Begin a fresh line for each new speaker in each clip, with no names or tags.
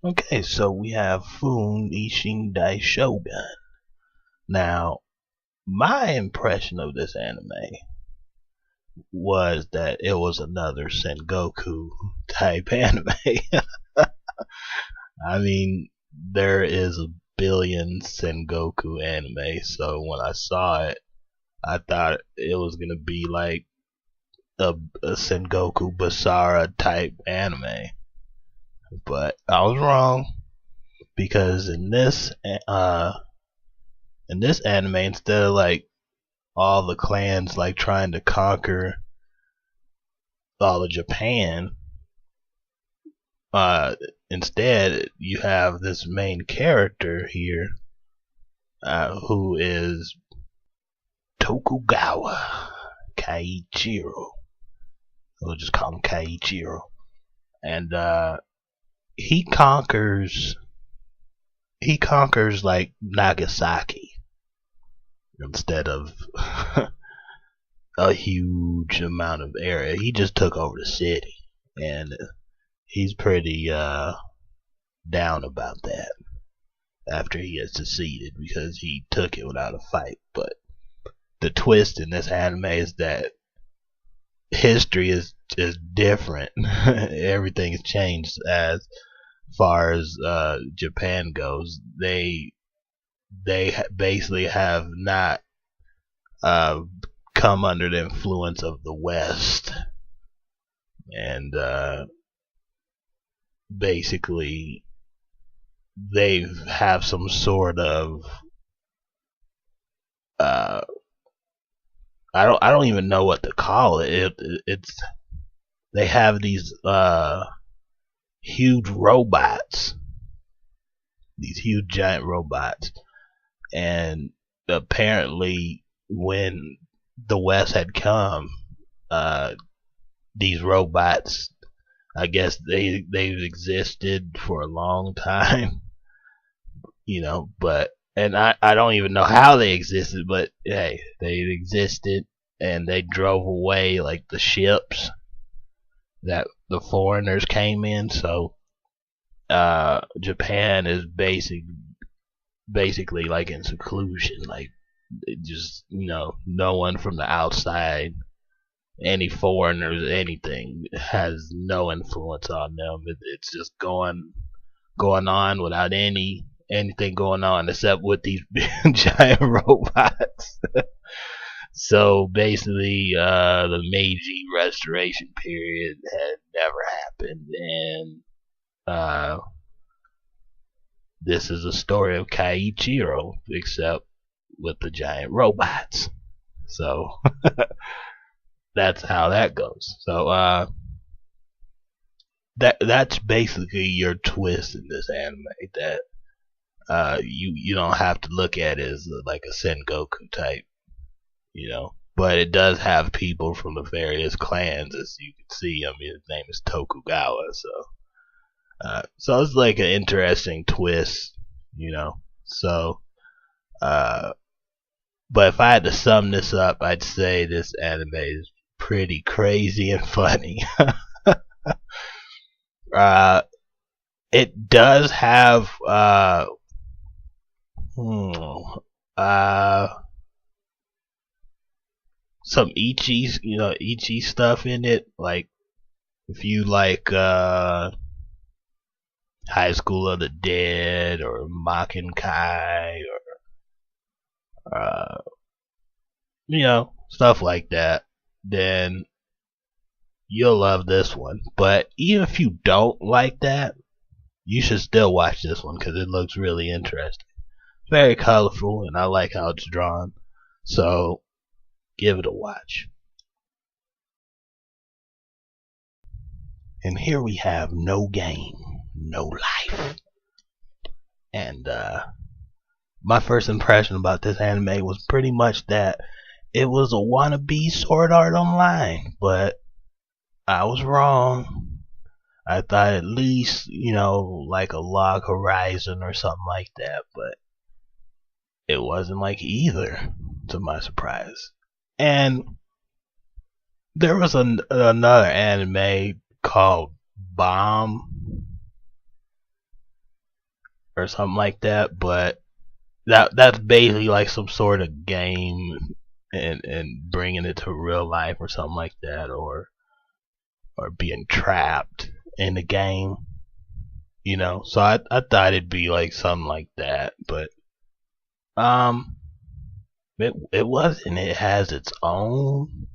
Okay, so we have Fuuun Ishin Shogun. Now, my impression of this anime was that it was another Sengoku type anime. I mean, there is a billion Sengoku anime, so when I saw it, I thought it was gonna be like a Sengoku Basara type anime, but I was wrong because in this anime, instead of like all the clans like trying to conquer all of Japan, uh, instead you have this main character here, who is Tokugawa Kaiichiro. We'll just call him Kaiichiro, and he conquers like Nagasaki instead of a huge amount of area. He just took over the city, and he's pretty down about that after he had succeeded because he took it without a fight. But the twist in this anime is that history is different. Everything has changed as far as Japan goes. They basically have not come under the influence of the West, and basically they have some sort of I don't even know what to call it. It's they have these huge robots, these huge giant robots, and apparently when the West had come, these robots, I guess they've existed for a long time, but and I don't even know how they existed, but hey, they existed, and they drove away like the ships that the foreigners came in. So Japan is basically like in seclusion, like it just no one from the outside, any foreigners, anything has no influence on them. It's just going on without anything going on except with these giant robots. So basically, the Meiji Restoration period had never happened, and this is a story of Kaiichiro, except with the giant robots. So that's how that goes. So that's basically your twist in this anime. That you don't have to look at it as like a Sengoku type, but it does have people from the various clans, as you can see. I mean, his name is Tokugawa, so it's like an interesting twist, So, but if I had to sum this up, I'd say this anime is pretty crazy and funny. uh, it does have some Ichi stuff in it. Like if you like High School of the Dead or Mockinkai or stuff like that, then you'll love this one. But even if you don't like that, you should still watch this one because it looks really interesting. Very colorful, and I like how it's drawn. So give it a watch. And here we have No Game, No Life. And my first impression about this anime was pretty much that it was a wannabe Sword Art Online, but I was wrong. I thought at least, like a Log Horizon or something like that, but it wasn't like either, to my surprise. And there was another anime called Bomb, or something like that. But that's basically like some sort of game, and bringing it to real life or something like that, or being trapped in the game. So I thought it'd be like something like that, but um, it wasn't. It has its own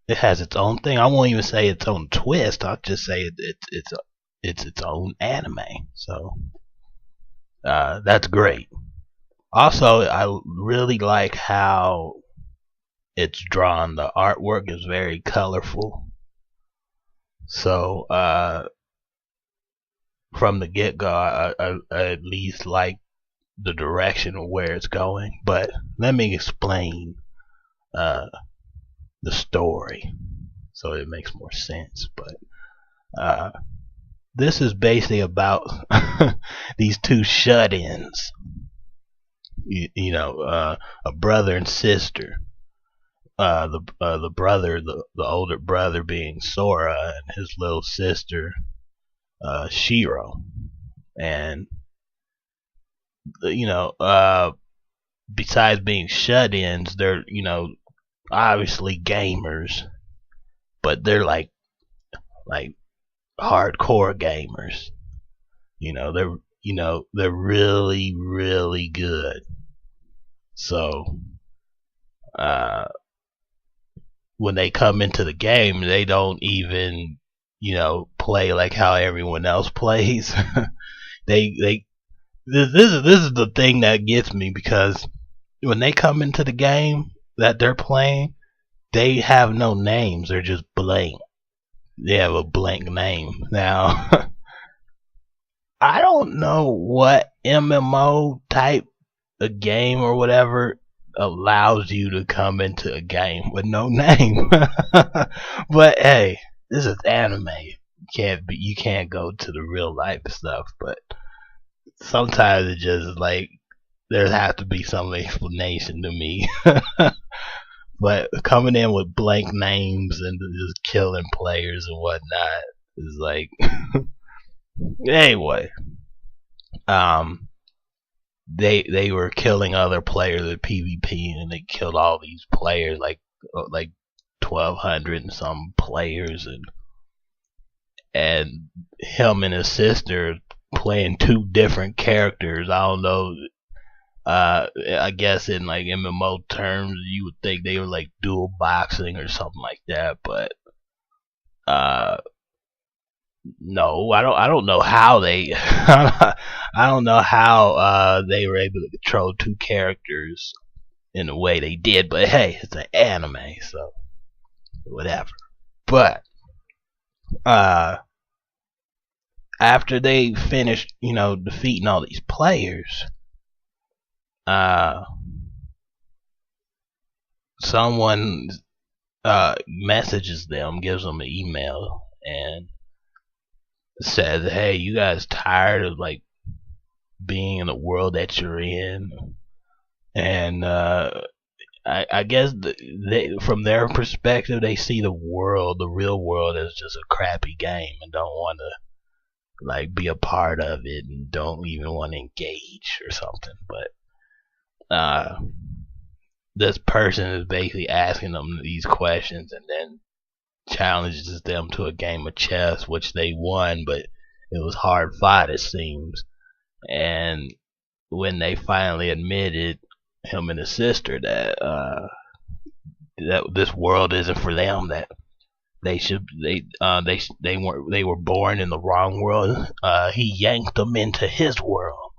thing. I won't even say its own twist. I'll just say it's its own anime. So that's great. Also, I really like how it's drawn. The artwork is very colorful. So from the get go, I at least like the direction of where it's going. But let me explain uh, the story so it makes more sense. But this is basically about these two shut-ins. A brother and sister. The brother, the older brother being Sora, and his little sister Shiro. And besides being shut-ins, they're obviously gamers, but they're like hardcore gamers. They're really really good. So when they come into the game, they don't even play like how everyone else plays. they this is the thing that gets me, because when they come into the game that they're playing, they have no names. They're just blank. They have a blank name. Now, I don't know what MMO type of game or whatever allows you to come into a game with no name. But hey, this is anime. You can't go to the real life stuff. But sometimes it just like there has to be some explanation to me. But coming in with blank names and just killing players and whatnot is like anyway. They were killing other players at PvP, and they killed all these players, like 1,200 and some players, and him and his sister playing two different characters. I don't know. I guess in like MMO terms, you would think they were like dual boxing or something like that, but no, I don't know how they I don't know how they were able to control two characters in the way they did. But hey, it's an anime, so whatever. But after they finished, defeating all these players, someone messages them, gives them an email, and says, "Hey, you guys tired of like being in the world that you're in?" And I guess from their perspective, they see the real world, as just a crappy game, and don't want to like be a part of it, and don't even want to engage or something. But this person is basically asking them these questions, and then challenges them to a game of chess, which they won, but it was hard fought, it seems. And when they finally admitted, him and his sister, that this world isn't for them, that they were born in the wrong world, he yanked them into his world,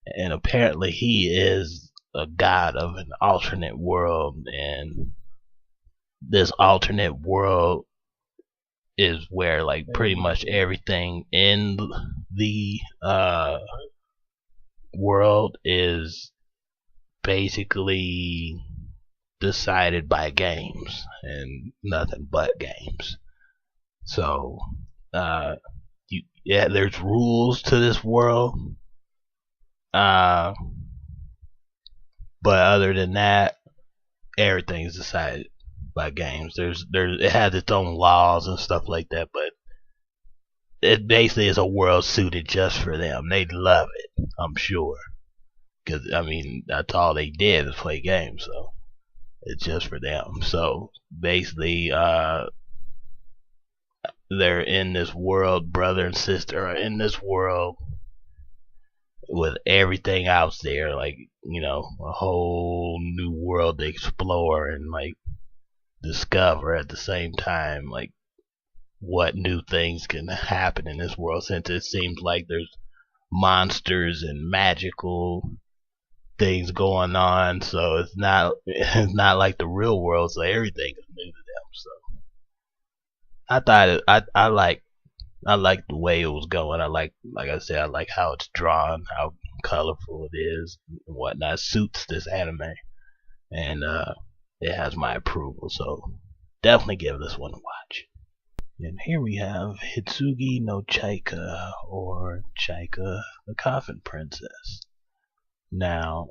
and apparently he is a god of an alternate world, and this alternate world is where like pretty much everything in the world is basically decided by games and nothing but games. So there's rules to this world, but other than that, everything's decided by games. It has its own laws and stuff like that, but it basically is a world suited just for them. They love it, I'm sure, because I mean that's all they did is play games, so it's just for them. So basically, they're in this world, brother and sister are in this world with everything out there, like, you know, a whole new world to explore and like discover at the same time, like what new things can happen in this world, since it seems like there's monsters and magical things going on. So it's not like the real world, so everything is new to them. So I thought I like the way it was going. Like I said, I like how it's drawn, how colorful it is, and whatnot. It suits this anime, and it has my approval. So definitely give this one a watch. And here we have Hitsugi no Chaika, or Chaika the Coffin Princess. Now,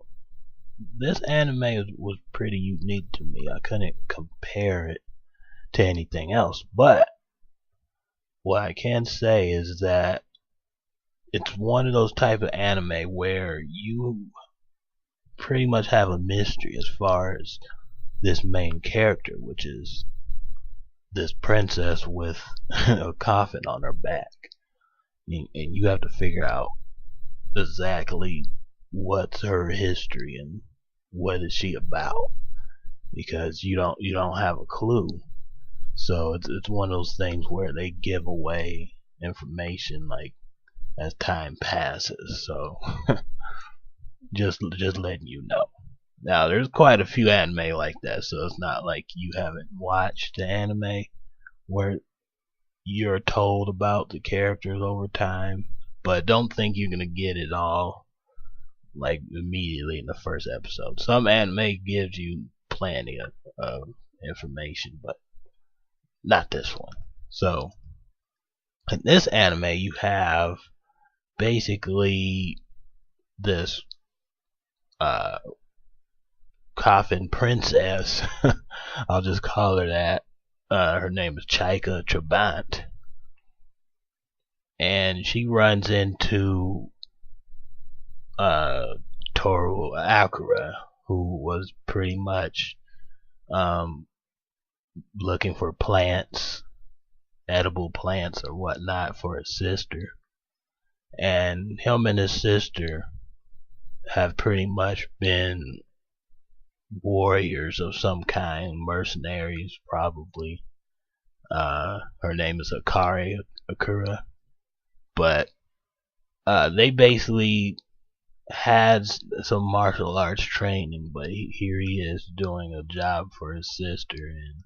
this anime was pretty unique to me. I couldn't compare it to anything else, but what I can say is that it's one of those type of anime where you pretty much have a mystery as far as this main character, which is this princess with a coffin on her back, and you have to figure out exactly what's her history and what is she about, because you don't have a clue. So it's one of those things where they give away information like as time passes. So just letting you know. Now there's quite a few anime like that, so it's not like you haven't watched the anime where you're told about the characters over time, but don't think you're gonna get it all like immediately in the first episode. Some anime gives you plenty of information, but not this one. So in this anime you have basically this coffin princess. I'll just call her that. Her name is Chaika Trabant, and she runs into Toru Akira, who was pretty much looking for plants, edible plants or whatnot, for his sister. And him and his sister have pretty much been warriors of some kind, mercenaries probably. Her name is Akira, but they basically had some martial arts training, but here he is doing a job for his sister, and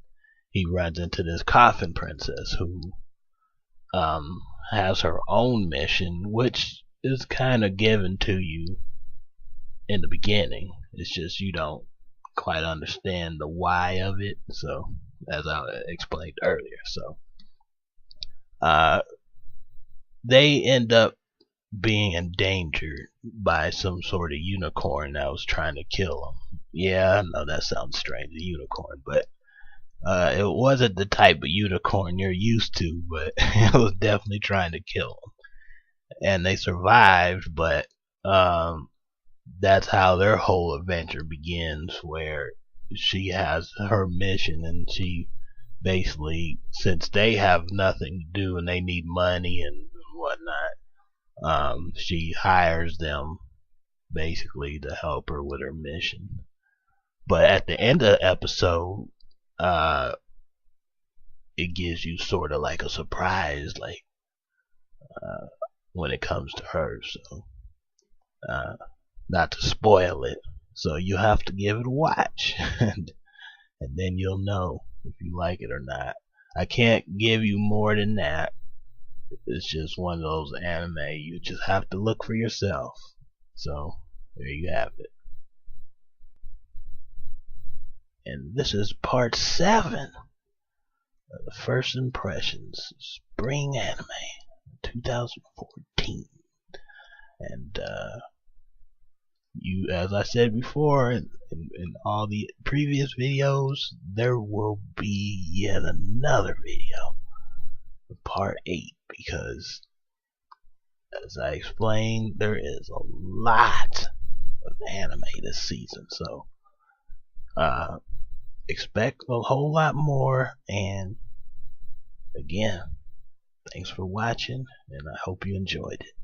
he runs into this coffin princess who has her own mission, which is kind of given to you in the beginning. It's just you don't quite understand the why of it, so as I explained earlier. So they end up being endangered by some sort of unicorn that was trying to kill them. Yeah, I know that sounds strange, a unicorn, but it wasn't the type of unicorn you're used to, but it was definitely trying to kill them. And they survived, but that's how their whole adventure begins, where she has her mission, and she basically, since they have nothing to do and they need money and whatnot, she hires them basically to help her with her mission. But at the end of the episode, it gives you sort of like a surprise, like when it comes to her. So not to spoil it, so you have to give it a watch and then you'll know if you like it or not. I can't give you more than that. It's just one of those anime you just have to look for yourself. So there you have it. And this is part 7 of the first impressions spring anime 2014. And you, as I said before in all the previous videos, there will be yet another video, part 8. because, as I explained, there is a lot of anime this season, so expect a whole lot more. And again, thanks for watching, and I hope you enjoyed it.